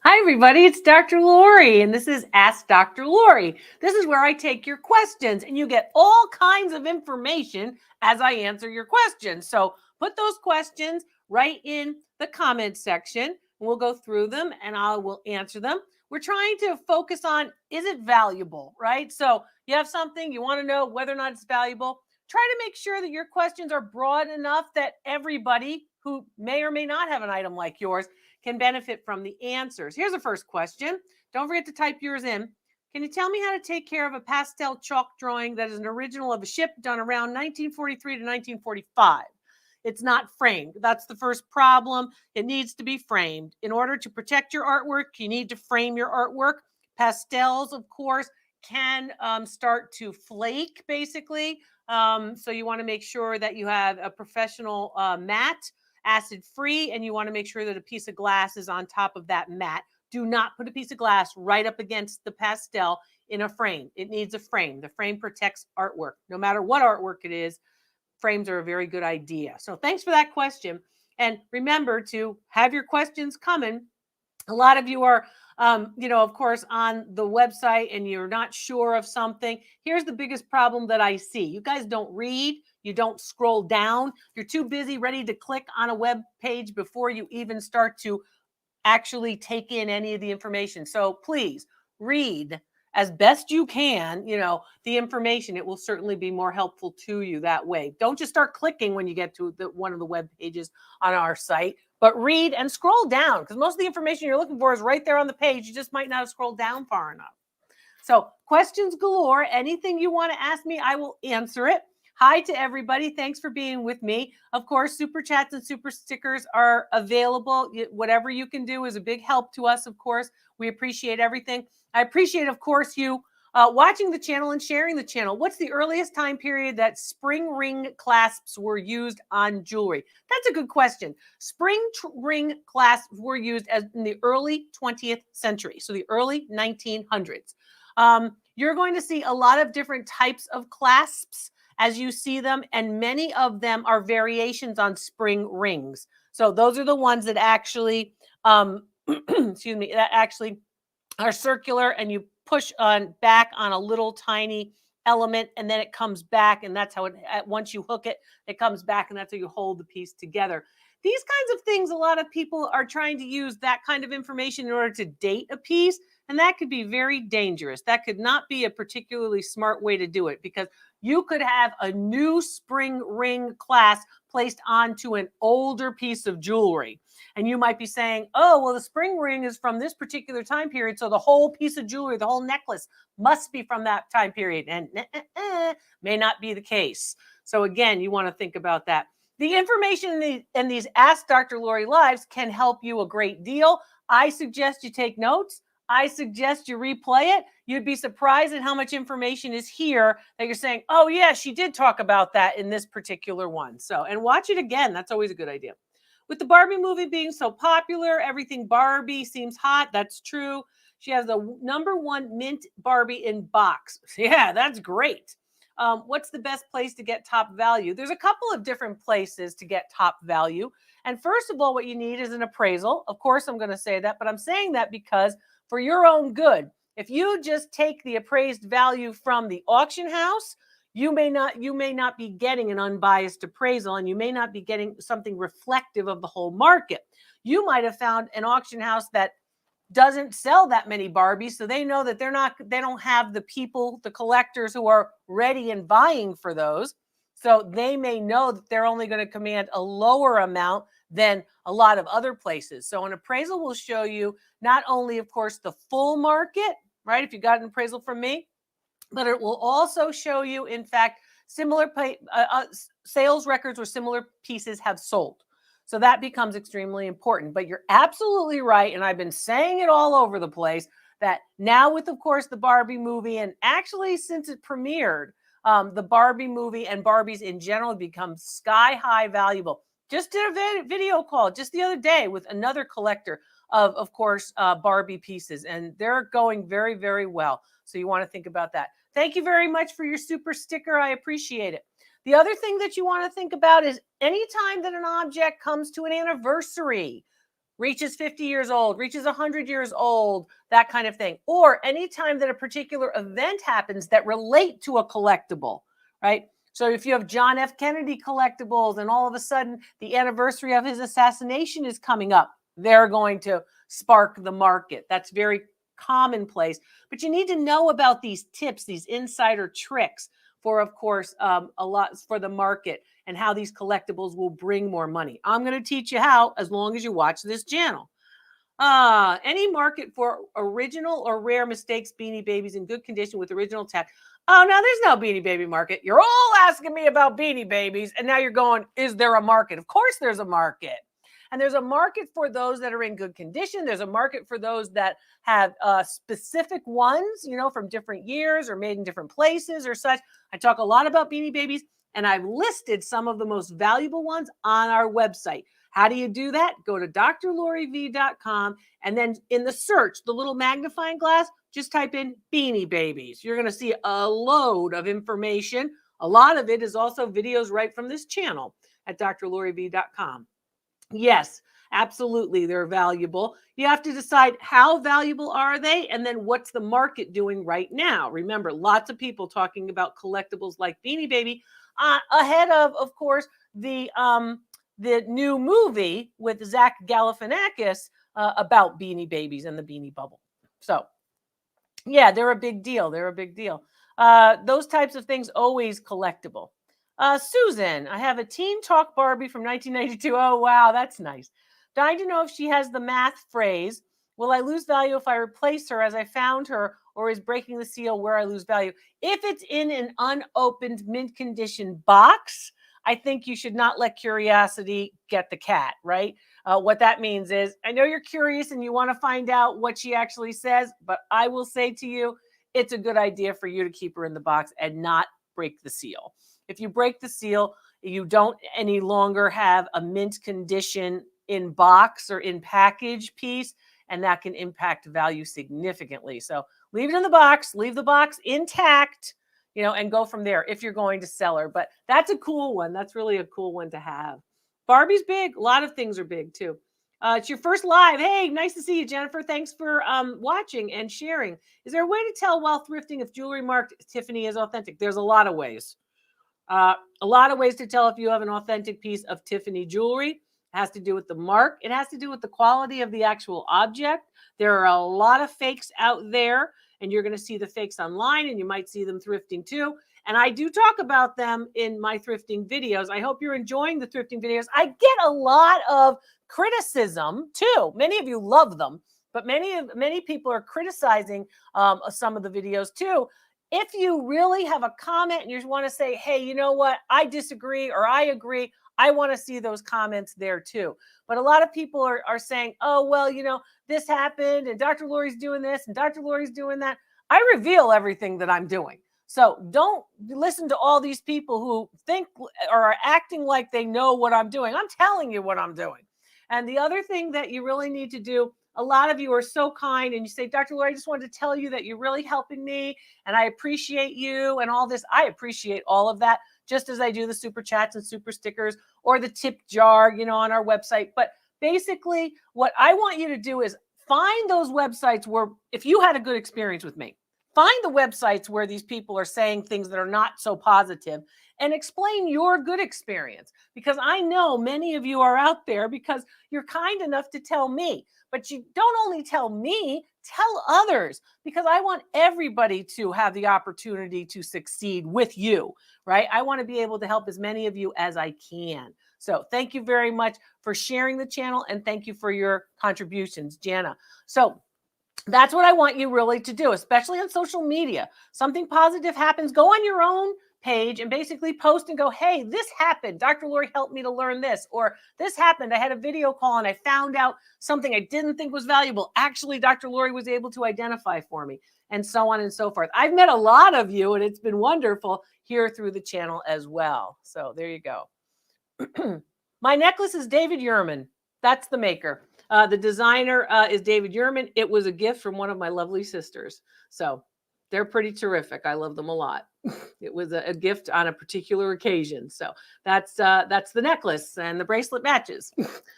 Hi, everybody. It's Dr. Lori, and this is Ask Dr. Lori. This is where I take your questions, and you get all kinds of information as I answer your questions. So put those questions right in the comment section, and we'll go through them, and I will answer them. We're trying to focus on, is it valuable, right? So you have something, you want to know whether or not it's valuable. Try to make sure that your questions are broad enough that everybody who may or may not have an item like yours can benefit from the answers. Here's the first question. Don't forget to type yours in. Can you tell me how to take care of a pastel chalk drawing that is an original of a ship done around 1943 to 1945? It's not framed. That's the first problem. It needs to be framed. In order to protect your artwork, you need to frame your artwork. Pastels, of course, can start to flake, basically. So you want to make sure that you have a professional mat, acid free, and you want to make sure that a piece of glass is on top of that mat. Do not put a piece of glass right up against the pastel in a frame. It needs a frame. The frame protects artwork. No matter what artwork it is, frames are a very good idea. So thanks for that question. And remember to have your questions coming. A lot of you are, of course, on the website and you're not sure of something. Here's the biggest problem that I see. You guys don't read. You don't scroll down. You're too busy ready to click on a web page before you even start to actually take in any of the information. So please read as best you can, the information. It will certainly be more helpful to you that way. Don't just start clicking when you get to one of the web pages on our site, but read and scroll down, because most of the information you're looking for is right there on the page. You just might not have scrolled down far enough. So questions galore. Anything you want to ask me, I will answer it. Hi to everybody. Thanks for being with me. Of course, super chats and super stickers are available. Whatever you can do is a big help to us, of course. We appreciate everything. I appreciate, of course, you watching the channel and sharing the channel. What's the earliest time period that spring ring clasps were used on jewelry? That's a good question. Spring ring clasps were used in the early 20th century, so the early 1900s. You're going to see a lot of different types of clasps as you see them, and many of them are variations on spring rings. So those are the ones that actually, excuse me, that actually are circular, and you push on back on a little tiny element, and then it comes back, and that's how it, once you hook it, it comes back, and that's how you hold the piece together. These kinds of things, a lot of people are trying to use that kind of information in order to date a piece, and that could be very dangerous. That could not be a particularly smart way to do it, because you could have a new spring ring clasp placed onto an older piece of jewelry. And you might be saying, oh, well, the spring ring is from this particular time period, so the whole piece of jewelry, the whole necklace must be from that time period. And may not be the case. So again, you want to think about that. The information in these Ask Dr. Lori Lives can help you a great deal. I suggest you take notes. I suggest you replay it. You'd be surprised at how much information is here that you're saying, oh, yeah, she did talk about that in this particular one. So, and watch it again. That's always a good idea. With the Barbie movie being so popular, everything Barbie seems hot. That's true. She has the #1 mint Barbie in box. Yeah, that's great. What's the best place to get top value? There's a couple of different places to get top value. And first of all, what you need is an appraisal. Of course, I'm going to say that, but I'm saying that because for your own good, if you just take the appraised value from the auction house, you may not be getting an unbiased appraisal, and you may not be getting something reflective of the whole market. You might have found an auction house that doesn't sell that many Barbies, so they know that they don't have the people, the collectors who are ready and buying for those. So they may know that they're only going to command a lower amount than a lot of other places. So an appraisal will show you not only, of course, the full market, right? If you got an appraisal from me, but it will also show you, in fact, similar sales records where similar pieces have sold. So that becomes extremely important. But you're absolutely right, and I've been saying it all over the place, that now with, of course, the Barbie movie, and actually since it premiered, the Barbie movie and Barbies in general have become sky-high valuable. Just did a video call just the other day with another collector of course, Barbie pieces, and they're going very, very well. So you want to think about that. Thank you very much for your super sticker. I appreciate it. The other thing that you want to think about is anytime that an object comes to an anniversary, reaches 50 years old, reaches 100 years old, that kind of thing. Or anytime that a particular event happens that relate to a collectible, right? So if you have John F. Kennedy collectibles and all of a sudden the anniversary of his assassination is coming up, they're going to spark the market. That's very commonplace. But you need to know about these tips, these insider tricks for, of course, a lot for the market and how these collectibles will bring more money. I'm going to teach you how as long as you watch this channel. Any market for original or rare mistakes Beanie Babies in good condition with original tech. Oh, no, there's no Beanie Baby market. You're all asking me about Beanie Babies, and now you're going, is there a market? Of course there's a market. And there's a market for those that are in good condition. There's a market for those that have specific ones, you know, from different years or made in different places or such. I talk a lot about Beanie Babies, and I've listed some of the most valuable ones on our website. How do you do that? Go to drloriv.com, and then in the search, the little magnifying glass, just type in Beanie Babies. You're going to see a load of information. A lot of it is also videos right from this channel at drloriv.com. Yes, absolutely, they're valuable. You have to decide how valuable are they, and then what's the market doing right now. Remember, lots of people talking about collectibles like Beanie Baby ahead of course, the new movie with Zach Galifianakis about Beanie Babies and the Beanie Bubble. So, yeah, they're a big deal. They're a big deal. Those types of things always collectible. Susan, I have a Teen Talk Barbie from 1992. Oh, wow, that's nice. Dying to know if she has the math phrase. Will I lose value if I replace her as I found her, or is breaking the seal where I lose value? If it's in an unopened mint condition box, I think you should not let curiosity get the cat, right? What that means is, I know you're curious and you want to find out what she actually says, but I will say to you, it's a good idea for you to keep her in the box and not break the seal. If you break the seal, you don't any longer have a mint condition in box or in package piece, and that can impact value significantly. So leave it in the box, leave the box intact, you know, and go from there if you're going to sell her. But that's a cool one. That's really a cool one to have. Barbie's big. A lot of things are big too. It's your first live. Hey, nice to see you, Jennifer. Thanks for watching and sharing. Is there a way to tell while thrifting if jewelry marked Tiffany is authentic? There's a lot of ways. A lot of ways to tell if you have an authentic piece of Tiffany jewelry. It has to do with the mark. It has to do with the quality of the actual object. There are a lot of fakes out there, and you're going to see the fakes online, and you might see them thrifting too. And I do talk about them in my thrifting videos. I hope you're enjoying the thrifting videos. I get a lot of criticism too. Many of you love them, but many people are criticizing some of the videos too. If you really have a comment and you want to say, hey, you know what, I disagree or I agree, I want to see those comments there too. But a lot of people are saying, oh, well, you know, this happened and Dr. Lori's doing this and Dr. Lori's doing that. I reveal everything that I'm doing. So don't listen to all these people who think or are acting like they know what I'm doing. I'm telling you what I'm doing. And the other thing that you really need to do, a lot of you are so kind and you say, Dr. Lori, I just wanted to tell you that you're really helping me and I appreciate you and all this. I appreciate all of that, just as I do the super chats and super stickers or the tip jar, you know, on our website. But basically what I want you to do is find those websites where, if you had a good experience with me, find the websites where these people are saying things that are not so positive and explain your good experience, because I know many of you are out there because you're kind enough to tell me. But you don't only tell me, tell others, because I want everybody to have the opportunity to succeed with you, right? I want to be able to help as many of you as I can. So thank you very much for sharing the channel, and thank you for your contributions, Jana. So that's what I want you really to do, especially on social media. Something positive happens, go on your own page and basically post and go, hey, this happened. Dr. Lori helped me to learn this, or this happened. I had a video call and I found out something I didn't think was valuable. Actually, Dr. Lori was able to identify for me, and so on and so forth. I've met a lot of you and it's been wonderful here through the channel as well. So there you go. My necklace is David Yurman. That's the maker. The designer is David Yurman. It was a gift from one of my lovely sisters. So they're pretty terrific. I love them a lot. It was a gift on a particular occasion. So that's the necklace, and the bracelet matches.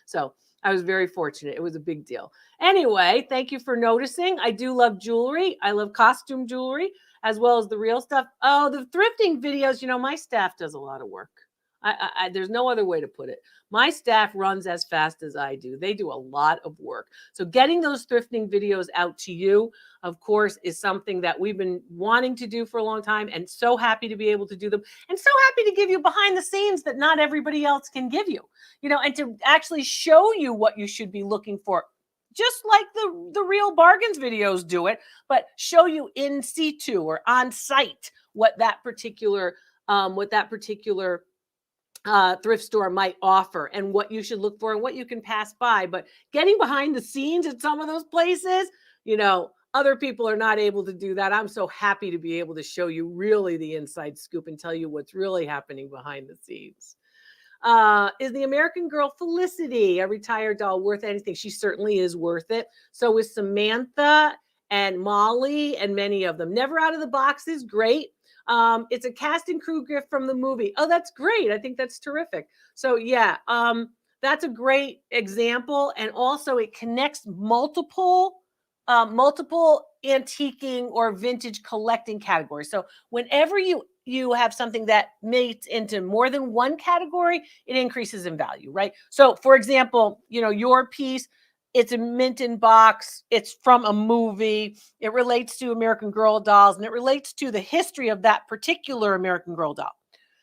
So I was very fortunate. It was a big deal. Anyway, thank you for noticing. I do love jewelry. I love costume jewelry as well as the real stuff. Oh, the thrifting videos, my staff does a lot of work. There's no other way to put it. My staff runs as fast as I do. They do a lot of work. So getting those thrifting videos out to you, of course, is something that we've been wanting to do for a long time, and so happy to be able to do them, and so happy to give you behind the scenes that not everybody else can give you, and to actually show you what you should be looking for, just like the Real Bargains videos do it, but show you in situ or on site what that particular thrift store might offer and what you should look for and what you can pass by. But getting behind the scenes at some of those places, other people are not able to do that. I'm so happy to be able to show you really the inside scoop and tell you what's really happening behind the scenes. Is the American Girl Felicity, a retired doll, worth anything? She certainly is worth it. So is Samantha and Molly and many of them. Never Out of the Box is great. It's a cast and crew gift from the movie. Oh, that's great. I think that's terrific. So yeah, that's a great example. And also it connects multiple antiquing or vintage collecting categories. So whenever you have something that mates into more than one category, it increases in value, right? So for example, your piece, it's a mint in box. It's from a movie. It relates to American Girl dolls, and it relates to the history of that particular American Girl doll.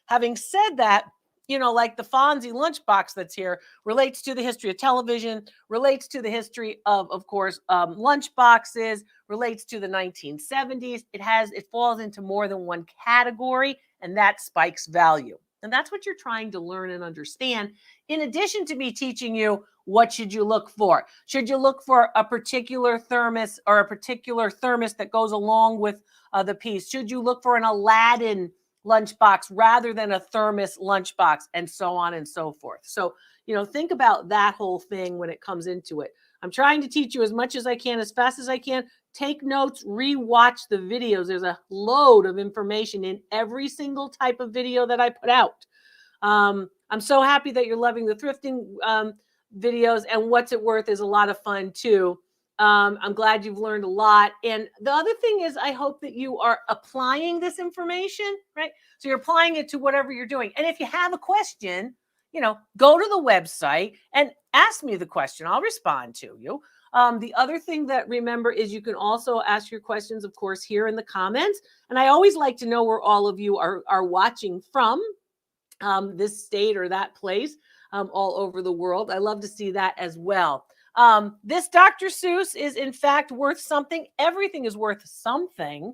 Having said that, like the Fonzie lunchbox that's here relates to the history of television, relates to the history of course, lunchboxes, relates to the 1970s. It falls into more than one category, and that spikes value. And that's what you're trying to learn and understand, in addition to me teaching you what should you look for. Should you look for a particular thermos or a particular thermos that goes along with the piece? Should you look for an Aladdin lunchbox rather than a thermos lunchbox, and so on and so forth? So, think about that whole thing when it comes into it. I'm trying to teach you as much as I can, as fast as I can. Take notes, rewatch the videos. There's a load of information in every single type of video that I put out. I'm so happy that you're loving the thrifting videos, and What's It Worth is a lot of fun too. I'm glad you've learned a lot. And the other thing is, I hope that you are applying this information, right? So you're applying it to whatever you're doing. And if you have a question, go to the website and ask me the question. I'll respond to you. The other thing that remember is you can also ask your questions, of course, here in the comments. And I always like to know where all of you are watching from, this state or that place, all over the world. I love to see that as well. This Dr. Seuss is in fact worth something. Everything is worth something.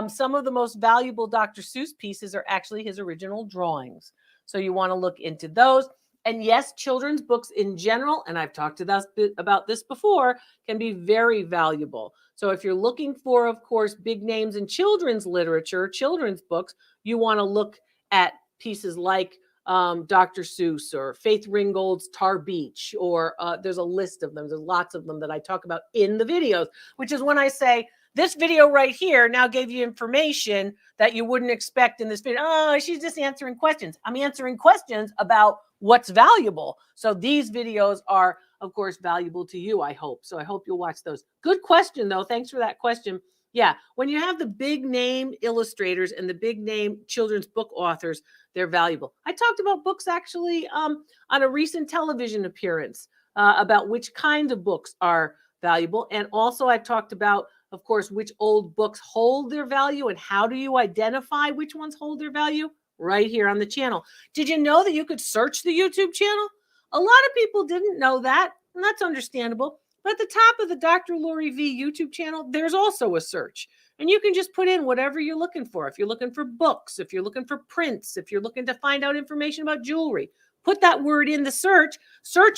Some of the most valuable Dr. Seuss pieces are actually his original drawings. So you want to look into those. And yes, children's books in general, and I've talked about this before, can be very valuable. So if you're looking for, of course, big names in children's literature, children's books, you want to look at pieces like Dr. Seuss or Faith Ringgold's Tar Beach, or there's a list of them. There's lots of them that I talk about in the videos, which is when I say, this video right here now gave you information that you wouldn't expect in this video. Oh, she's just answering questions. I'm answering questions about what's valuable. So these videos are, of course, valuable to you, I hope. So I hope you'll watch those. Good question, though. Thanks for that question. Yeah, when you have the big name illustrators and the big name children's book authors, they're valuable. I talked about books actually on a recent television appearance about which kind of books are valuable. And also I've talked about, of course, which old books hold their value and how do you identify which ones hold their value right here on the channel. Did you know that you could search the YouTube channel? A lot of people didn't know that, and that's understandable. But at the top of the Dr. Lori V YouTube channel, there's also a search. And you can just put in whatever you're looking for. If you're looking for books, if you're looking for prints, if you're looking to find out information about jewelry, put that word in the search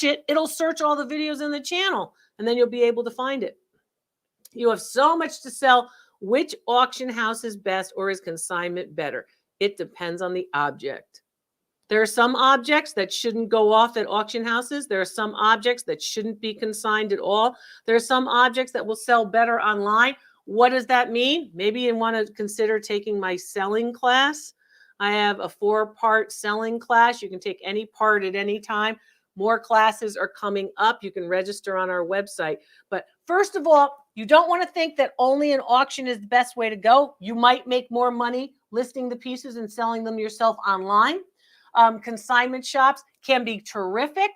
it, it'll search all the videos in the channel, and then you'll be able to find it. You have so much to sell. Which auction house is best, or is consignment better? It depends on the object. There are some objects that shouldn't go off at auction houses. There are some objects that shouldn't be consigned at all. There are some objects that will sell better online. What does that mean? Maybe you want to consider taking my selling class. I have a 4-part selling class. You can take any part at any time. More classes are coming up. You can register on our website. But first of all, you don't want to think that only an auction is the best way to go. You might make more money listing the pieces and selling them yourself online. Consignment shops can be terrific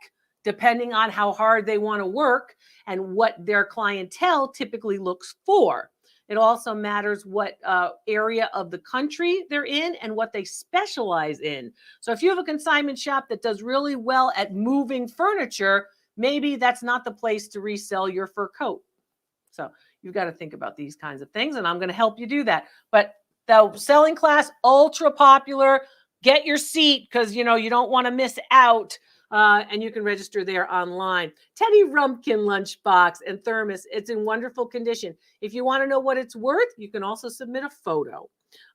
depending on how hard they want to work and what their clientele typically looks for. It also matters what area of the country they're in and what they specialize in. So if you have a consignment shop that does really well at moving furniture, maybe that's not the place to resell your fur coat. So you've got to think about these kinds of things, and I'm going to help you do that. But the selling class, ultra popular. Get your seat because, you don't want to miss out. And you can register there online. Teddy Rumpkin lunchbox and thermos. It's in wonderful condition. If you want to know what it's worth, you can also submit a photo.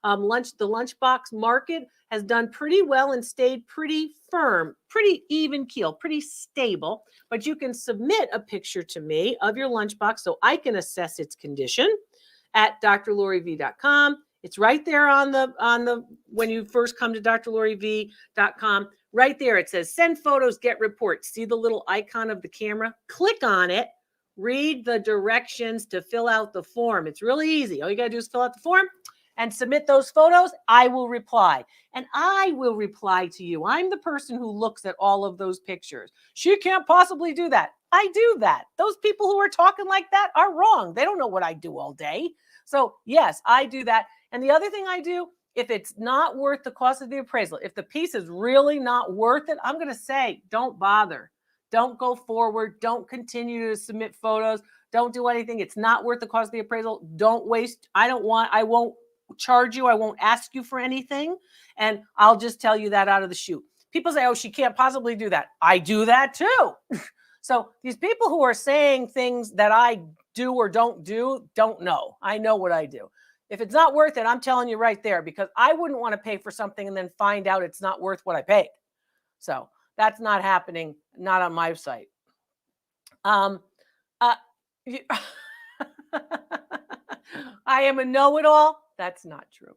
The lunchbox market has done pretty well and stayed pretty firm, pretty even keel, pretty stable. But you can submit a picture to me of your lunchbox so I can assess its condition at drloriv.com. It's right there on the when you first come to drloriv.com. Right there, it says send photos, get reports. See the little icon of the camera? Click on it. Read the directions to fill out the form. It's really easy. All you got to do is fill out the form and submit those photos. I will reply. And I will reply to you. I'm the person who looks at all of those pictures. She can't possibly do that. I do that. Those people who are talking like that are wrong. They don't know what I do all day. So yes, I do that. And the other thing I do, if it's not worth the cost of the appraisal, if the piece is really not worth it, I'm going to say, don't bother. Don't go forward. Don't continue to submit photos. Don't do anything. It's not worth the cost of the appraisal. Don't waste. I won't charge you. I won't ask you for anything. And I'll just tell you that out of the chute. People say, oh, she can't possibly do that. I do that too. So these people who are saying things that I do or don't do, don't know. I know what I do. If it's not worth it, I'm telling you right there, because I wouldn't want to pay for something and then find out it's not worth what I paid. So that's not happening, not on my site. I am a know-it-all. That's not true.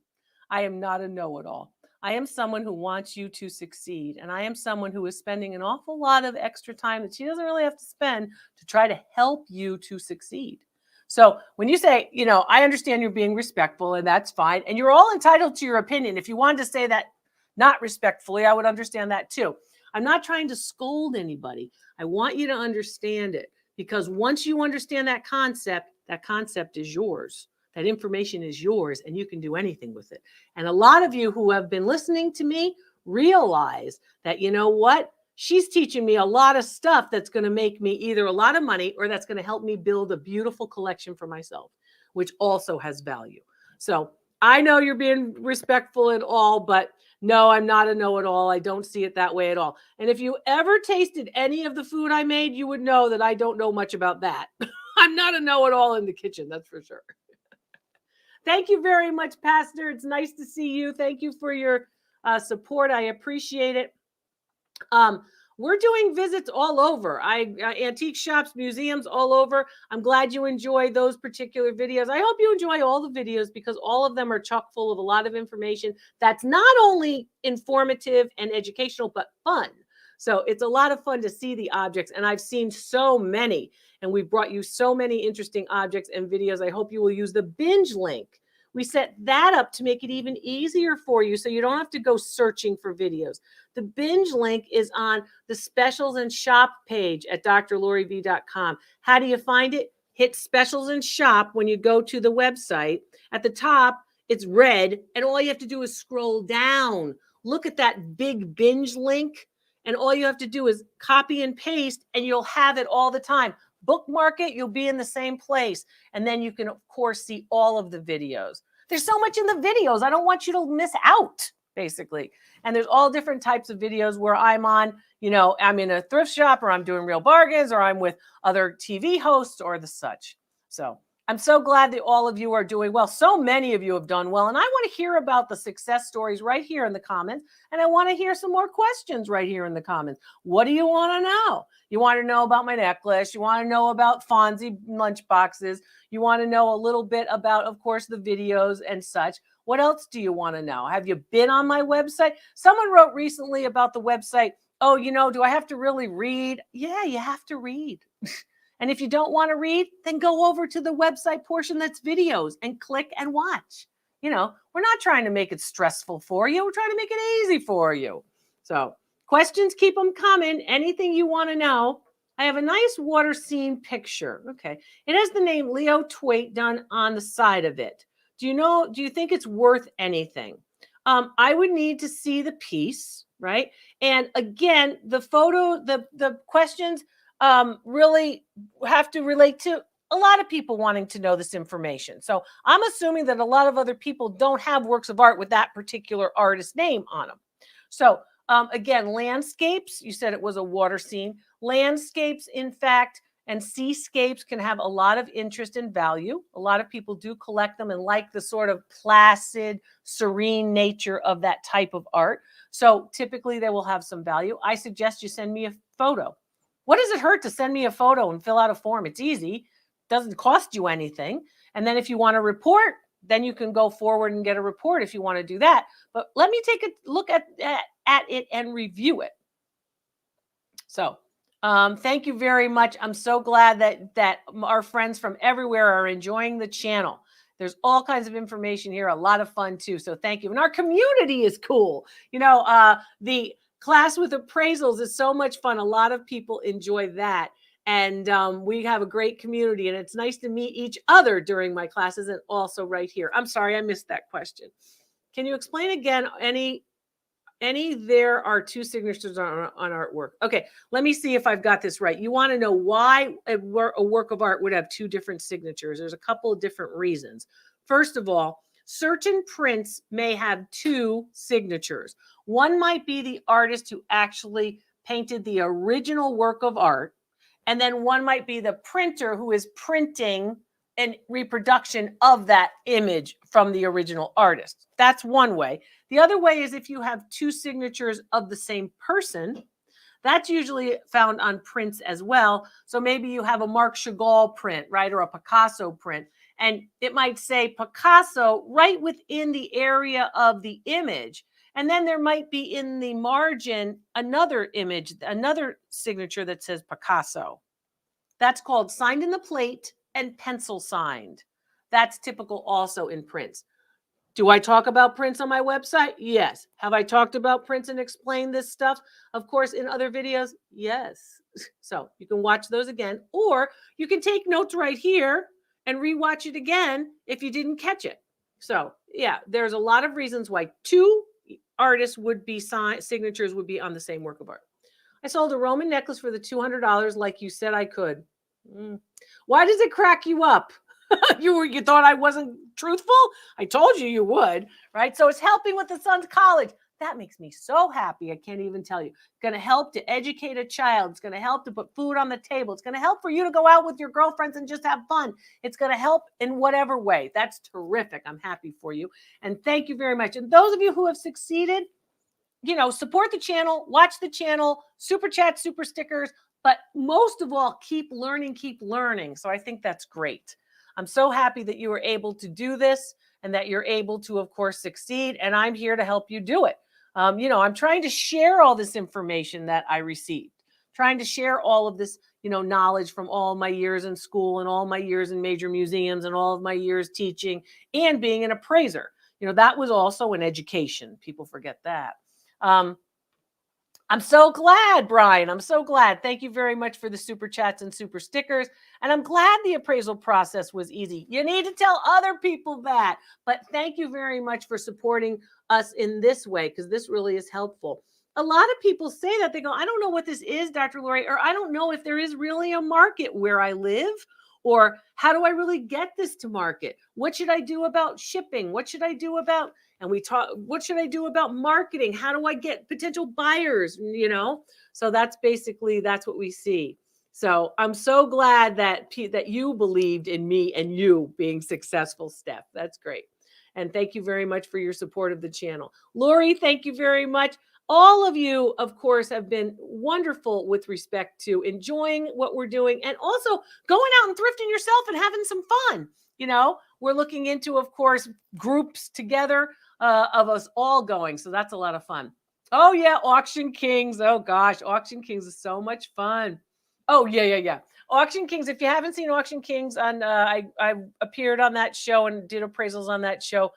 I am not a know-it-all. I am someone who wants you to succeed. And I am someone who is spending an awful lot of extra time that she doesn't really have to spend to try to help you to succeed. So when you say, I understand you're being respectful and that's fine. And you're all entitled to your opinion. If you wanted to say that not respectfully, I would understand that too. I'm not trying to scold anybody. I want you to understand it, because once you understand that concept is yours. That information is yours and you can do anything with it. And a lot of you who have been listening to me realize that, you know what? She's teaching me a lot of stuff that's going to make me either a lot of money or that's going to help me build a beautiful collection for myself, which also has value. So I know you're being respectful and all, but no, I'm not a know-it-all. I don't see it that way at all. And if you ever tasted any of the food I made, you would know that I don't know much about that. I'm not a know-it-all in the kitchen, that's for sure. Thank you very much, Pastor. It's nice to see you. Thank you for your support. I appreciate it. We're doing visits all over. Antique shops, museums all over. I'm glad you enjoy those particular videos. I hope you enjoy all the videos, because all of them are chock full of a lot of information that's not only informative and educational, but fun. So it's a lot of fun to see the objects. And I've seen so many, and we've brought you so many interesting objects and videos. I hope you will use the binge link. We set that up to make it even easier for you, so you don't have to go searching for videos. The binge link is on the specials and shop page at drloriv.com. How do you find it? Hit specials and shop when you go to the website. At the top, it's red, and all you have to do is scroll down. Look at that big binge link, and all you have to do is copy and paste, and you'll have it all the time. Bookmark it, you'll be in the same place. And then you can, of course, see all of the videos. There's so much in the videos. I don't want you to miss out, basically. And there's all different types of videos where I'm on, I'm in a thrift shop, or I'm doing real bargains, or I'm with other TV hosts or the such. So I'm so glad that all of you are doing well. So many of you have done well. And I want to hear about the success stories right here in the comments. And I want to hear some more questions right here in the comments. What do you want to know? You want to know about my necklace. You want to know about Fonzie lunchboxes. You want to know a little bit about, of course, the videos and such. What else do you want to know? Have you been on my website? Someone wrote recently about the website. Oh, do I have to really read? Yeah, you have to read. And if you don't want to read, then go over to the website portion that's videos and click and watch. We're not trying to make it stressful for you. We're trying to make it easy for you. So questions, keep them coming. Anything you want to know. I have a nice water scene picture. Okay. It has the name Leo Twait done on the side of it. Do you think it's worth anything? I would need to see the piece, right? And again, the photo, the questions really have to relate to a lot of people wanting to know this information. So I'm assuming that a lot of other people don't have works of art with that particular artist name on them. So again, landscapes, you said it was a water scene. Landscapes, in fact, and seascapes can have a lot of interest and value. A lot of people do collect them and like the sort of placid, serene nature of that type of art. So typically they will have some value. I suggest you send me a photo. What does it hurt to send me a photo and fill out a form? It's easy. Doesn't cost you anything. And then if you want to report, then you can go forward and get a report if you want to do that. But let me take a look at it and review it. So thank you very much. I'm so glad that our friends from everywhere are enjoying the channel. There's all kinds of information here, a lot of fun too. So thank you. And our community is cool. The class with appraisals is so much fun. A lot of people enjoy that. And we have a great community, and it's nice to meet each other during my classes and also right here. I'm sorry, I missed that question. Can you explain again there are two signatures on artwork? Okay, let me see if I've got this right. You want to know why a work of art would have two different signatures. There's a couple of different reasons. First of all, certain prints may have two signatures. One might be the artist who actually painted the original work of art, and then one might be the printer who is printing a reproduction of that image from the original artist. That's one way. The other way is if you have two signatures of the same person. That's usually found on prints as well. So maybe you have a Marc Chagall print, right, or a Picasso print, and it might say Picasso right within the area of the image. And then there might be in the margin another image, another signature that says Picasso. That's called signed in the plate and pencil signed. That's typical also in prints. Do I talk about prints on my website? Yes. Have I talked about prints and explained this stuff? Of course, in other videos? Yes. So you can watch those again, or you can take notes right here and rewatch it again if you didn't catch it. So yeah, there's a lot of reasons why two artists would be signatures would be on the same work of art. I sold a Roman necklace for the $200 like you said I could. Why does it crack you up? You thought I wasn't truthful? I told you would, right? So it's helping with the son's college. That makes me so happy. I can't even tell you. It's going to help to educate a child. It's going to help to put food on the table. It's going to help for you to go out with your girlfriends and just have fun. It's going to help in whatever way. That's terrific. I'm happy for you. And thank you very much. And those of you who have succeeded, support the channel, watch the channel, super chat, super stickers, but most of all, keep learning, keep learning. So I think that's great. I'm so happy that you were able to do this and that you're able to, of course, succeed. And I'm here to help you do it. I'm trying to share all this information that I received, trying to share all of this, knowledge from all my years in school and all my years in major museums and all of my years teaching and being an appraiser. That was also an education. People forget that. I'm so glad, Brian. I'm so glad. Thank you very much for the super chats and super stickers. And I'm glad the appraisal process was easy. You need to tell other people that. But thank you very much for supporting us in this way, because this really is helpful. A lot of people say that. They go, I don't know what this is, Dr. Lori, or I don't know if there is really a market where I live, or how do I really get this to market? What should I do about shipping? What should I do about, and we talk, what should I do about marketing? How do I get potential buyers? So that's what we see. So I'm so glad that you believed in me and you being successful, Steph. That's great. And thank you very much for your support of the channel. Lori, thank you very much. All of you, of course, have been wonderful with respect to enjoying what we're doing and also going out and thrifting yourself and having some fun. We're looking into, of course, groups together of us all going. So that's a lot of fun. Oh yeah, Auction Kings. Oh gosh, Auction Kings is so much fun. Oh yeah. Auction Kings. If you haven't seen Auction Kings, on I appeared on that show and did appraisals on that show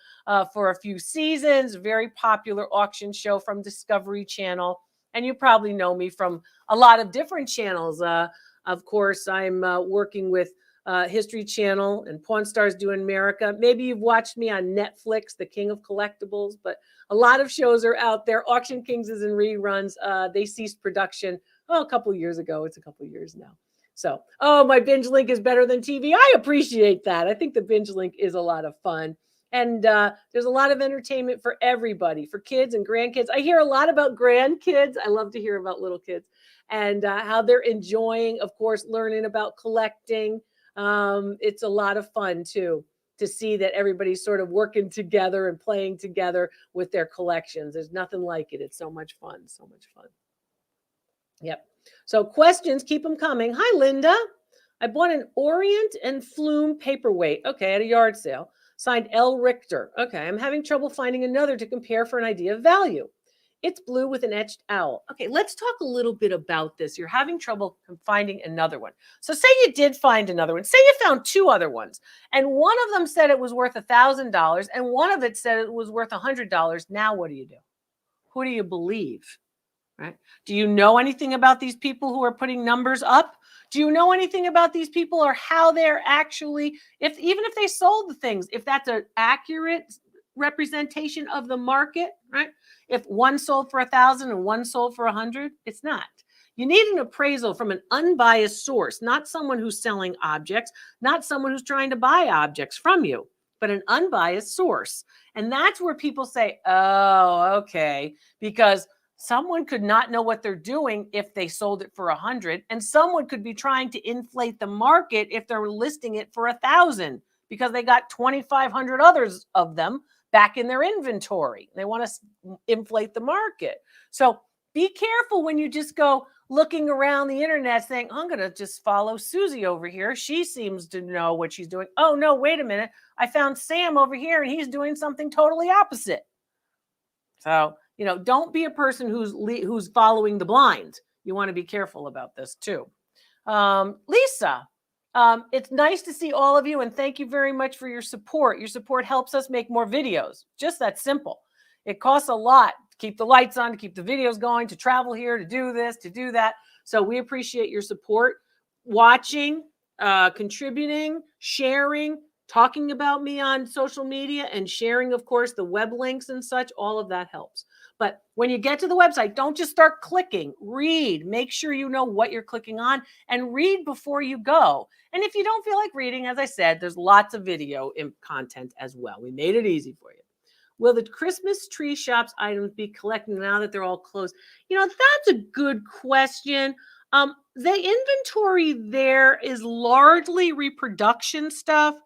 for a few seasons. Very popular auction show from Discovery Channel, and you probably know me from a lot of different channels. Of course, I'm working with History Channel and Pawn Stars Do in America. Maybe you've watched me on Netflix, The King of Collectibles, but a lot of shows are out there. Auction Kings is in reruns. They ceased production a couple of years ago. It's a couple of years now. So, my binge link is better than TV. I appreciate that. I think the binge link is a lot of fun. And there's a lot of entertainment for everybody, for kids and grandkids. I hear a lot about grandkids. I love to hear about little kids and how they're enjoying, of course, learning about collecting. It's a lot of fun, too, to see that everybody's sort of working together and playing together with their collections. There's nothing like it. It's so much fun. So much fun. Yep. So questions, keep them coming. Hi, Linda. I bought an Orient and Flume paperweight. Okay, at a yard sale. Signed L. Richter. Okay, I'm having trouble finding another to compare for an idea of value. It's blue with an etched owl. Okay, let's talk a little bit about this. You're having trouble finding another one. So say you did find another one. Say you found two other ones, and one of them said it was worth $1,000, and one of it said it was worth $100. Now what do you do? Who do you believe? Right? Do you know anything about these people who are putting numbers up? Do you know anything about these people or how they're actually, even if they sold the things, if that's an accurate representation of the market, right? If one sold for 1,000 and one sold for 100, it's not. You need an appraisal from an unbiased source, not someone who's selling objects, not someone who's trying to buy objects from you, but an unbiased source. And that's where people say, oh, okay, because someone could not know what they're doing if they sold it for 100, and someone could be trying to inflate the market if they're listing it for 1,000 because they got 2,500 others of them back in their inventory. They want to inflate the market. So be careful when you just go looking around the internet saying, I'm going to just follow Susie over here. She seems to know what she's doing. Oh, no, wait a minute. I found Sam over here and he's doing something totally opposite. So, don't be a person who's following the blind. You want to be careful about this too. Lisa, it's nice to see all of you, and thank you very much for your support. Your support helps us make more videos. Just that simple. It costs a lot to keep the lights on, to keep the videos going, to travel here, to do this, to do that. So we appreciate your support, watching, contributing, sharing, talking about me on social media, and sharing, of course, the web links and such. All of that helps. But when you get to the website, don't just start clicking. Read. Make sure you know what you're clicking on and read before you go. And if you don't feel like reading, as I said, there's lots of video content as well. We made it easy for you. Will the Christmas tree shops items be collected now that they're all closed? That's a good question. The inventory there is largely reproduction stuff.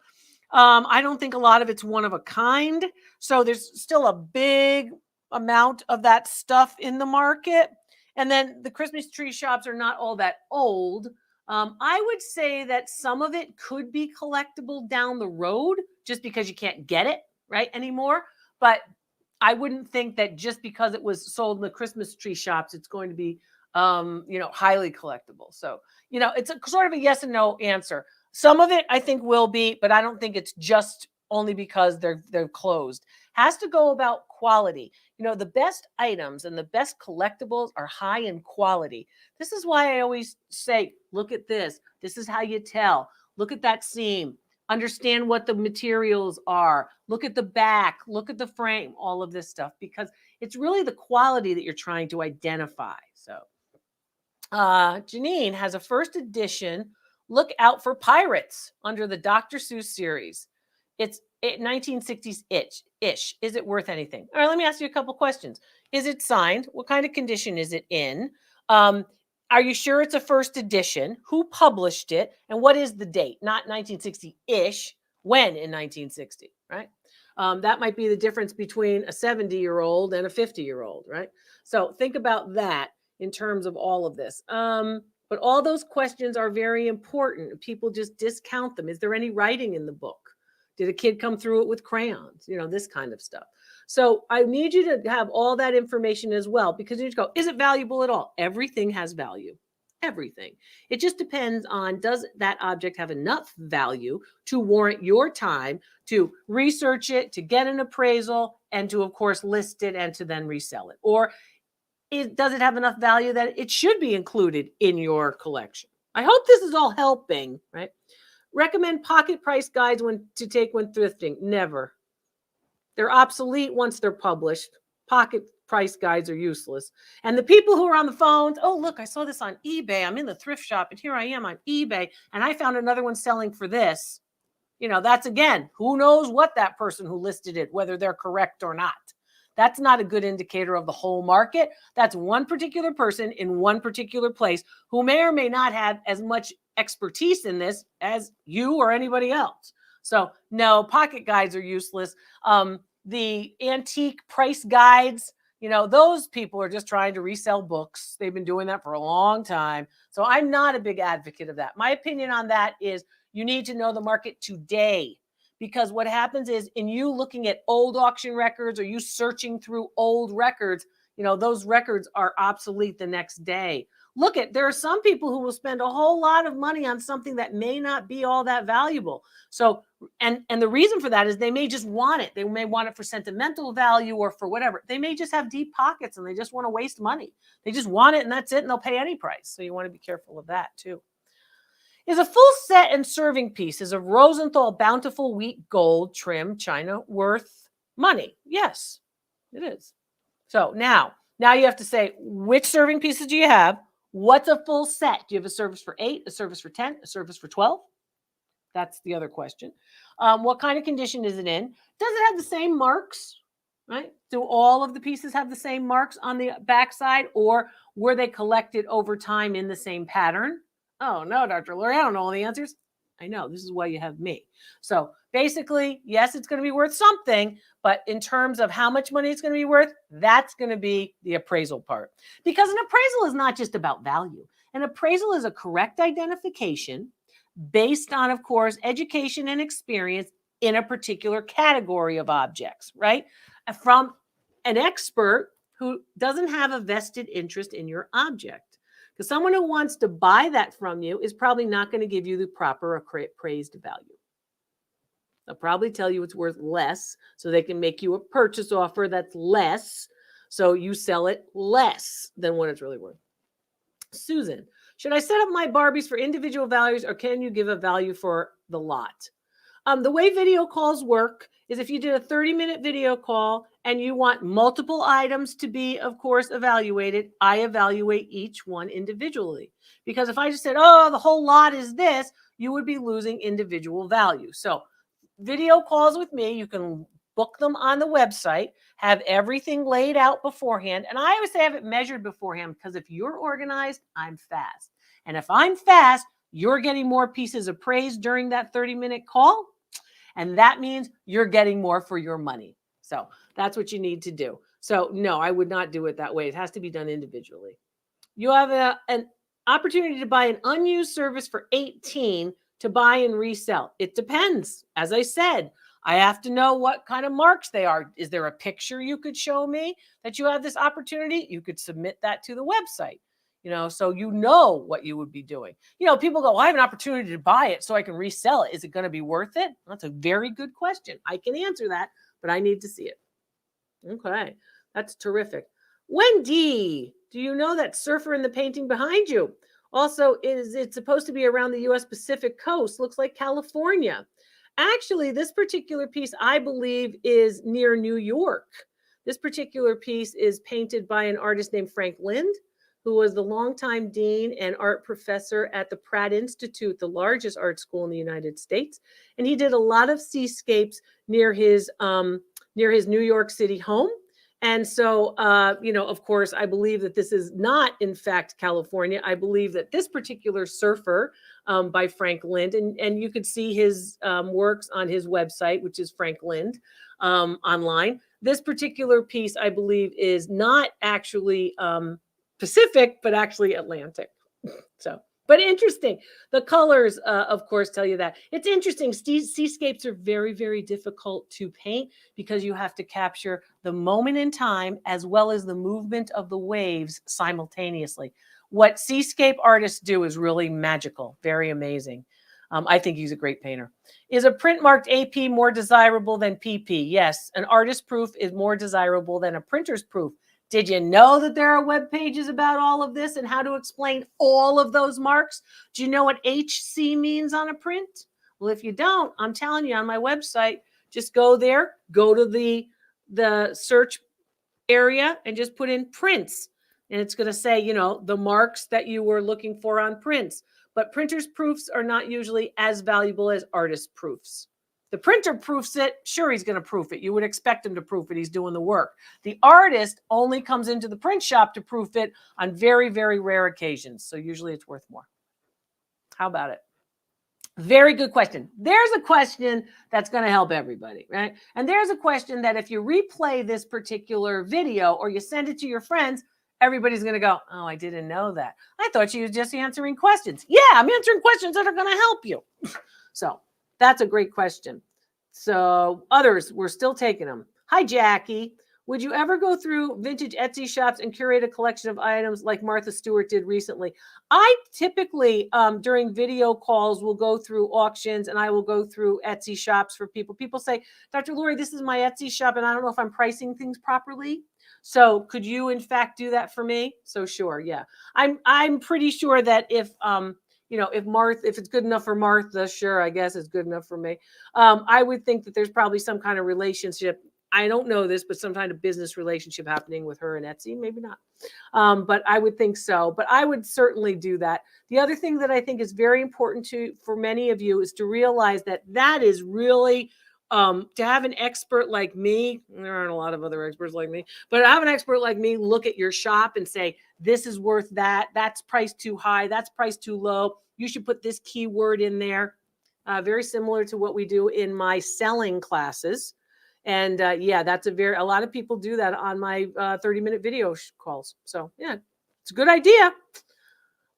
I don't think a lot of it's one of a kind. So there's still a big amount of that stuff in the market. And then the Christmas tree shops are not all that old. I would say that some of it could be collectible down the road just because you can't get it right anymore. But I wouldn't think that just because it was sold in the Christmas tree shops, it's going to be, highly collectible. So, it's a sort of a yes and no answer. Some of it I think will be, but I don't think it's just only because they're closed. Has to go about quality. The best items and the best collectibles are high in quality. This is why I always say, look at this. This is how you tell. Look at that seam. Understand what the materials are. Look at the back. Look at the frame. All of this stuff, because it's really the quality that you're trying to identify. So Janine has a first edition. Look out for Pirates under the Dr. Seuss series. It's 1960s-ish. Is it worth anything? All right, let me ask you a couple questions. Is it signed? What kind of condition is it in? Are you sure it's a first edition? Who published it? And what is the date? Not 1960-ish. When in 1960, right? That might be the difference between a 70-year-old and a 50-year-old, right? So think about that in terms of all of this. But all those questions are very important. People just discount them. Is there any writing in the book? Did a kid come through it with crayons? This kind of stuff. So I need you to have all that information as well, because you just go, is it valuable at all? Everything has value. Everything. It just depends on, does that object have enough value to warrant your time to research it, to get an appraisal, and to, of course, list it and to then resell it? Or does it have enough value that it should be included in your collection? I hope this is all helping, right? Recommend pocket price guides to take when thrifting. Never. They're obsolete once they're published. Pocket price guides are useless. And the people who are on the phones, oh, look, I saw this on eBay. I'm in the thrift shop, and here I am on eBay, and I found another one selling for this. That's, again, who knows what that person who listed it, whether they're correct or not. That's not a good indicator of the whole market. That's one particular person in one particular place who may or may not have as much expertise in this as you or anybody else. So no, pocket guides are useless. The antique price guides, those people are just trying to resell books. They've been doing that for a long time. So I'm not a big advocate of that. My opinion on that is you need to know the market today, because what happens is, in you looking at old auction records or you searching through old records, those records are obsolete the next day. There are some people who will spend a whole lot of money on something that may not be all that valuable. So, and the reason for that is they may just want it. They may want it for sentimental value or for whatever. They may just have deep pockets and they just want to waste money. They just want it and that's it, and they'll pay any price. So you want to be careful of that too. Is a full set and serving pieces of Rosenthal Bountiful Wheat Gold trim china worth money? Yes, it is. So now you have to say, which serving pieces do you have? What's a full set? Do you have a service for 8, a service for 10, a service for 12? That's the other question. What kind of condition is it in? Does it have the same marks, right? Do all of the pieces have the same marks on the backside, or were they collected over time in the same pattern? Oh, no, Dr. Lori, I don't know all the answers. I know, this is why you have me. So basically, yes, it's going to be worth something, but in terms of how much money it's going to be worth, that's going to be the appraisal part. Because an appraisal is not just about value. An appraisal is a correct identification based on, of course, education and experience in a particular category of objects, right? From an expert who doesn't have a vested interest in your object. Because someone who wants to buy that from you is probably not going to give you the proper appraised value. They'll probably tell you it's worth less, so they can make you a purchase offer that's less, so you sell it less than what it's really worth. Susan, should I set up my Barbies for individual values, or can you give a value for the lot? The way video calls work is, if you did a 30-minute video call and you want multiple items to be, of course, evaluated, I evaluate each one individually. Because if I just said, oh, the whole lot is this, you would be losing individual value. So video calls with me, you can book them on the website, have everything laid out beforehand. And I always say have it measured beforehand, because if you're organized, I'm fast. And if I'm fast, you're getting more pieces appraised during that 30-minute call. And that means you're getting more for your money. So that's what you need to do. So no, I would not do it that way. It has to be done individually. You have an opportunity to buy an unused service for $18 to buy and resell. It depends. As I said, I have to know what kind of marks they are. Is there a picture you could show me that you have this opportunity? You could submit that to the website. So you know what you would be doing. People go, well, I have an opportunity to buy it so I can resell it. Is it going to be worth it? That's a very good question. I can answer that, but I need to see it. Okay, that's terrific. Wendy, do you know that surfer in the painting behind you? Also, is it supposed to be around the U.S. Pacific coast? Looks like California. Actually, this particular piece, I believe, is near New York. This particular piece is painted by an artist named Frank Lind, who was the longtime dean and art professor at the Pratt Institute, the largest art school in the United States. And he did a lot of seascapes near his New York City home. And so, of course, I believe that this is not, in fact, California. I believe that this particular surfer by Frank Lind, and you could see his works on his website, which is Frank Lind online. This particular piece, I believe, is not actually Pacific, but actually Atlantic. So, But interesting. The colors, of course, tell you that. It's interesting. Seascapes are very, very difficult to paint because you have to capture the moment in time as well as the movement of the waves simultaneously. What seascape artists do is really magical, very amazing. I think he's a great painter. Is a print marked AP more desirable than PP? Yes, an artist proof is more desirable than a printer's proof. Did you know that there are web pages about all of this and how to explain all of those marks? Do you know what HC means on a print? Well, if you don't, I'm telling you on my website, just go there, go to the search area and just put in prints. And it's going to say, you know, the marks that you were looking for on prints. But printer's proofs are not usually as valuable as artist proofs. The printer proofs it. Sure, he's going to proof it. You would expect him to proof it. He's doing the work. The artist only comes into the print shop to proof it on very, very rare occasions. So usually it's worth more. How about it? Very good question. There's a question that's going to help everybody, right? And there's a question that if you replay this particular video or you send it to your friends, everybody's going to go, oh, I didn't know that. I thought she was just answering questions. Yeah, I'm answering questions that are going to help you. So that's a great question. So others, we're still taking them. Hi, Jackie. Would you ever go through vintage Etsy shops and curate a collection of items like Martha Stewart did recently? I typically, during video calls, will go through auctions and I will go through Etsy shops for people. People say, Dr. Lori, this is my Etsy shop and I don't know if I'm pricing things properly. So could you, in fact, do that for me? So sure, yeah. I'm pretty sure that if you know, if it's good enough for Martha, sure, I guess it's good enough for me. I would think that there's probably some kind of relationship. I don't know this, but some kind of business relationship happening with her and Etsy, maybe not. But I would think so. But I would certainly do that. The other thing that I think is very important for many of you is to realize that is really to have an expert like me. There aren't a lot of other experts like me, but have an expert like me look at your shop and say, this is worth that. That's priced too high. That's priced too low. You should put this keyword in there. Very similar to what we do in my selling classes. And yeah, that's a lot of people do that on my 30-minute video calls. So yeah, it's a good idea.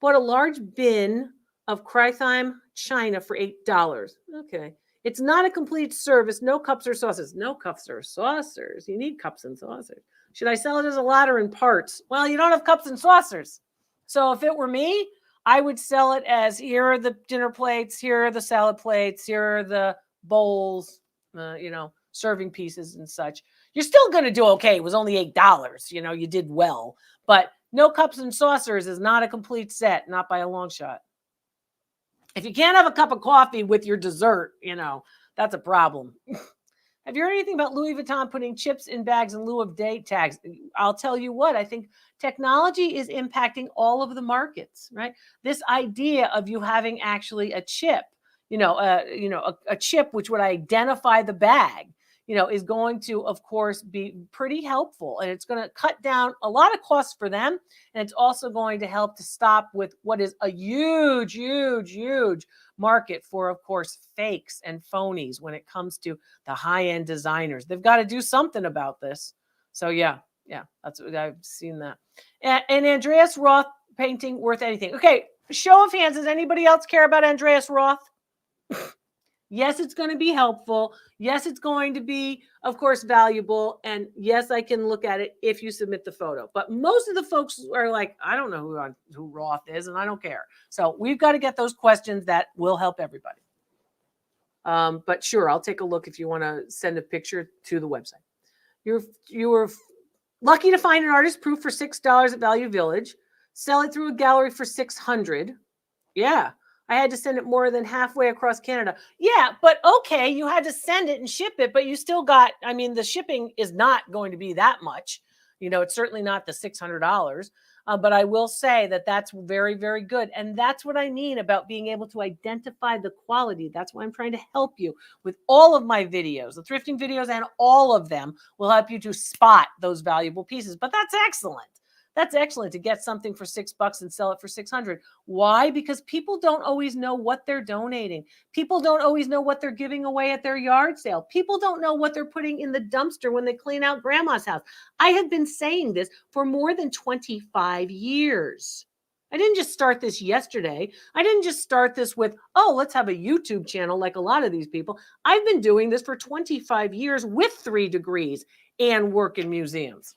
Bought a large bin of Krytheim china for $8. Okay. It's not a complete service. No cups or saucers. No cups or saucers. You need cups and saucers. Should I sell it as a lot or in parts? Well, you don't have cups and saucers. So if it were me, I would sell it as here are the dinner plates, here are the salad plates, here are the bowls, you know, serving pieces and such. You're still going to do okay. It was only $8. You know, you did well. But no cups and saucers is not a complete set, not by a long shot. If you can't have a cup of coffee with your dessert, you know, that's a problem. Have you heard anything about Louis Vuitton putting chips in bags in lieu of date tags? I'll tell you what, I think technology is impacting all of the markets, right? This idea of you having actually a chip, a chip which would identify the bag, you know, is going to, of course, be pretty helpful. And it's going to cut down a lot of costs for them. And it's also going to help to stop with what is a huge, huge, huge market for, of course, fakes and phonies when it comes to the high-end designers. They've got to do something about this. So yeah, that's what I've seen that. And Andreas Roth painting worth anything. Okay, show of hands. Does anybody else care about Andreas Roth? Yes, it's going to be helpful. Yes, it's going to be, of course, valuable. And yes, I can look at it if you submit the photo. But most of the folks are like, I don't know who Roth is, and I don't care. So we've got to get those questions that will help everybody. But sure, I'll take a look if you want to send a picture to the website. You were lucky to find an artist proof for $6 at Value Village. Sell it through a gallery for $600. Yeah. I had to send it more than halfway across Canada. Yeah, but okay, you had to send it and ship it, but you still got, I mean, the shipping is not going to be that much. You know, it's certainly not the $600. But I will say that that's very, very good. And that's what I mean about being able to identify the quality. That's why I'm trying to help you with all of my videos. The thrifting videos and all of them will help you to spot those valuable pieces. But that's excellent. That's excellent to get something for $6 and sell it for $600. Why? Because people don't always know what they're donating. People don't always know what they're giving away at their yard sale. People don't know what they're putting in the dumpster when they clean out grandma's house. I have been saying this for more than 25 years. I didn't just start this yesterday. I didn't just start this with, oh, let's have a YouTube channel like a lot of these people. I've been doing this for 25 years with 3 degrees and work in museums.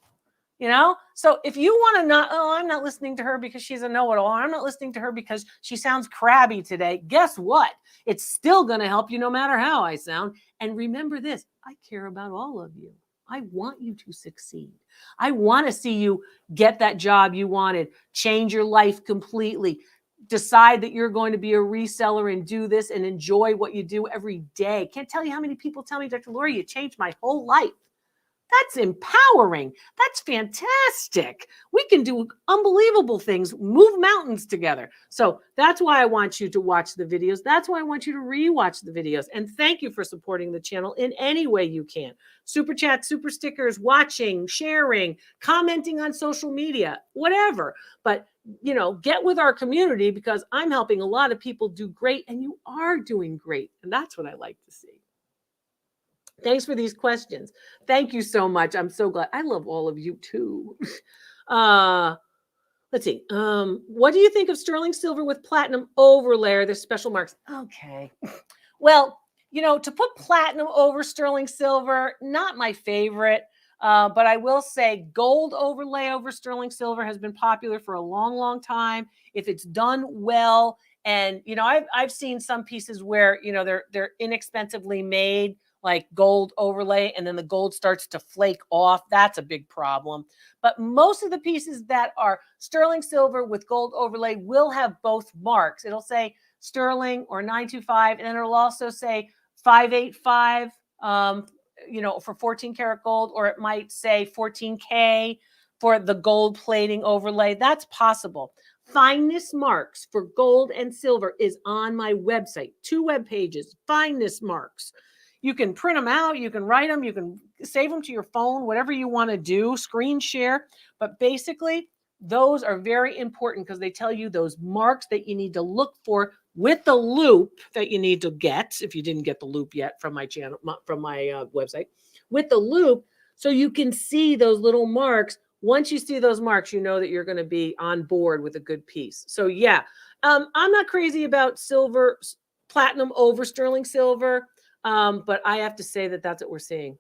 So if you want to not, oh, I'm not listening to her because she's a know-it-all. I'm not listening to her because she sounds crabby today. Guess what? It's still going to help you no matter how I sound. And remember this, I care about all of you. I want you to succeed. I want to see you get that job you wanted, change your life completely, decide that you're going to be a reseller and do this and enjoy what you do every day. Can't tell you how many people tell me, Dr. Lori, you changed my whole life. That's empowering. That's fantastic. We can do unbelievable things, move mountains together. So that's why I want you to watch the videos. That's why I want you to rewatch the videos. And thank you for supporting the channel in any way you can. Super chat, super stickers, watching, sharing, commenting on social media, whatever. But, get with our community because I'm helping a lot of people do great and you are doing great. And that's what I like to see. Thanks for these questions. Thank you so much. I'm so glad. I love all of you too. Let's see. What do you think of sterling silver with platinum overlay? There's special marks. Okay. Well, to put platinum over sterling silver, not my favorite. But I will say gold overlay over sterling silver has been popular for a long, long time. If it's done well, and I've seen some pieces where they're inexpensively made, like gold overlay, and then the gold starts to flake off. That's a big problem. But most of the pieces that are sterling silver with gold overlay will have both marks. It'll say sterling or 925, and then it'll also say 585, for 14 karat gold, or it might say 14K for the gold plating overlay. That's possible. Fineness marks for gold and silver is on my website. 2 web pages, fineness marks. You can print them out, you can write them, you can save them to your phone, whatever you want to do, screen share. But basically, those are very important because they tell you those marks that you need to look for with the loop that you need to get, if you didn't get the loop yet from my channel, from my website, with the loop, so you can see those little marks. Once you see those marks, you know that you're going to be on board with a good piece. So yeah, I'm not crazy about silver, platinum over sterling silver. But I have to say that that's what we're seeing.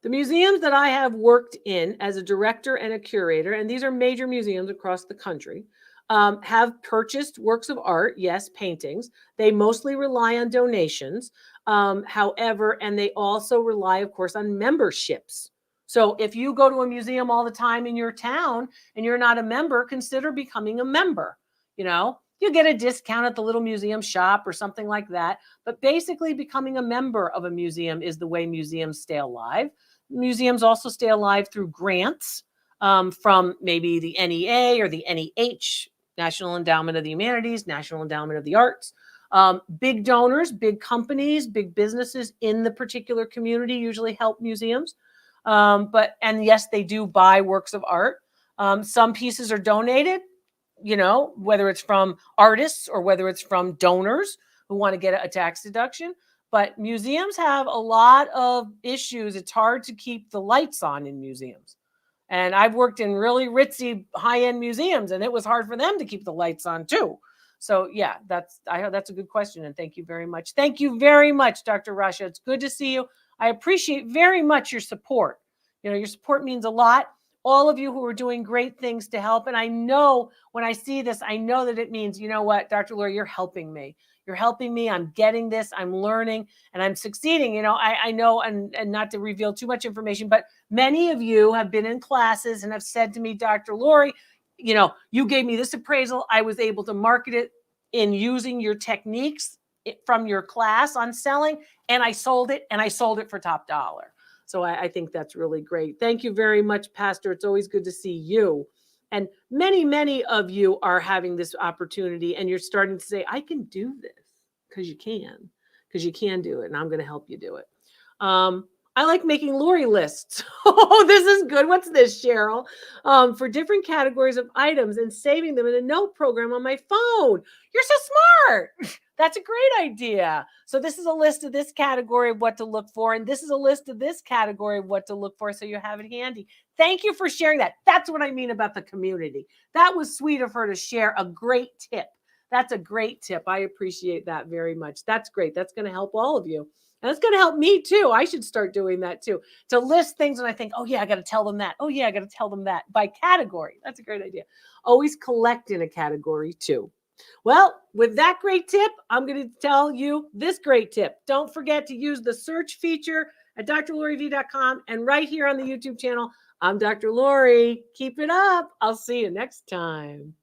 The museums that I have worked in as a director and a curator, and these are major museums across the country, have purchased works of art, yes, paintings. They mostly rely on donations. However, and they also rely, of course, on memberships. So if you go to a museum all the time in your town and you're not a member, consider becoming a member, You get a discount at the little museum shop or something like that. But basically, becoming a member of a museum is the way museums stay alive. Museums also stay alive through grants from maybe the NEA or the NEH, National Endowment of the Humanities, National Endowment of the Arts. Big donors, big companies, big businesses in the particular community usually help museums. And yes, they do buy works of art. Some pieces are donated, whether it's from artists or whether it's from donors who want to get a tax deduction. But museums have a lot of issues. It's hard to keep the lights on in museums. And I've worked in really ritzy high-end museums, and it was hard for them to keep the lights on too. So yeah, that's a good question. And thank you very much. Thank you very much, Dr. Rasha. It's good to see you. I appreciate very much your support. Your support means a lot. All of you who are doing great things to help. And I know when I see this, I know that it means, you know what, Dr. Lori, you're helping me. You're helping me. I'm getting this. I'm learning and I'm succeeding. I know, and not to reveal too much information, but many of you have been in classes and have said to me, Dr. Lori, you gave me this appraisal. I was able to market it in using your techniques from your class on selling, and I sold it for top dollar. So I think that's really great. Thank you very much, Pastor. It's always good to see you. And many, many of you are having this opportunity and you're starting to say, I can do this because you can do it. And I'm going to help you do it. I like making Lori lists. Oh, this is good. What's this, Cheryl? For different categories of items and saving them in a note program on my phone. You're so smart. That's a great idea. So this is a list of this category of what to look for, and this is a list of this category of what to look for, so you have it handy. Thank you for sharing that. That's what I mean about the community. That was sweet of her to share a great tip. That's a great tip. I appreciate that very much. That's great. That's going to help all of you. And it's going to help me too. I should start doing that too. To list things and I think, oh yeah, I got to tell them that. Oh yeah, I got to tell them that by category. That's a great idea. Always collect in a category too. Well, with that great tip, I'm going to tell you this great tip. Don't forget to use the search feature at drloriv.com and right here on the YouTube channel. I'm Dr. Lori. Keep it up. I'll see you next time.